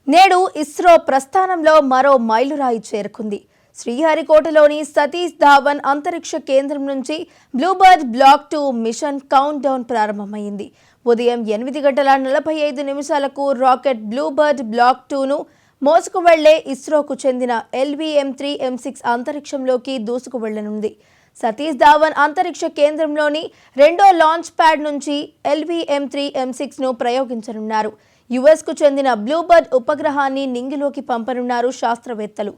నేడు ఇస్రో ప్రస్థానంలో మరో మైలురాయి చేరుకుంది. శ్రీహరికోటలోని సతీష్ ధావన్ అంతరిక్ష కేంద్రం నుంచి Bluebird block 2 mission countdown ప్రారంభమైంది. ఉదయం 8:45 రాకెట్ బ్లూబర్డ్ బ్లాక్ 2ను మోసుకు వెళ్లే ఇస్రోకు చెందిన LV-M3 M6 అంతరిక్షంలోకి దూసుకు వెళ్లనుంది. సతీష్ ధావన్ అంతరిక్ష కేంద్రంలోని రెండో లాంచ్ ప్యాడ్ నుంచి LV-M3 M6ను ప్రయోగించనున్నారు. యుఎస్కు చెందిన బ్లూబర్డ్ ఉపగ్రహాన్ని నింగిలోకి పంపనున్నారు శాస్త్రవేత్తలు.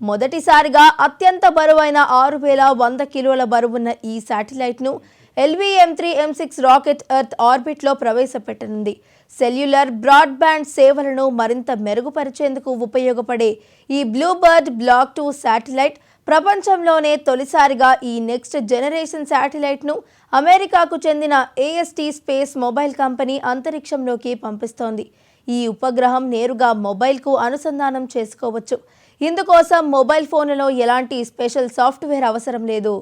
మొదటిసారిగా అత్యంత బరువైన 6100 కిలోల బరువున్న ఈ శాటిలైట్ను LV-M3 M6 రాకెట్ ఎర్త్ ఆర్బిట్లో ప్రవేశపెట్టనుంది. సెల్యులర్ బ్రాడ్బ్యాండ్ సేవలను మరింత మెరుగుపరిచేందుకు ఉపయోగపడే ఈ బ్లూబర్డ్ బ్లాక్ 2 శాటిలైట్ ప్రపంచంలోనే తొలిసారిగా ఈ నెక్స్ట్ జనరేషన్ శాటిలైట్ను అమెరికాకు చెందిన AST స్పేస్ మొబైల్ కంపెనీ అంతరిక్షంలోకి పంపిస్తోంది. ఈ ఉపగ్రహం నేరుగా మొబైల్కు అనుసంధానం చేసుకోవచ్చు. ఇందుకోసం మొబైల్ ఫోన్లలో ఎలాంటి స్పెషల్ సాఫ్ట్వేర్ అవసరం లేదు.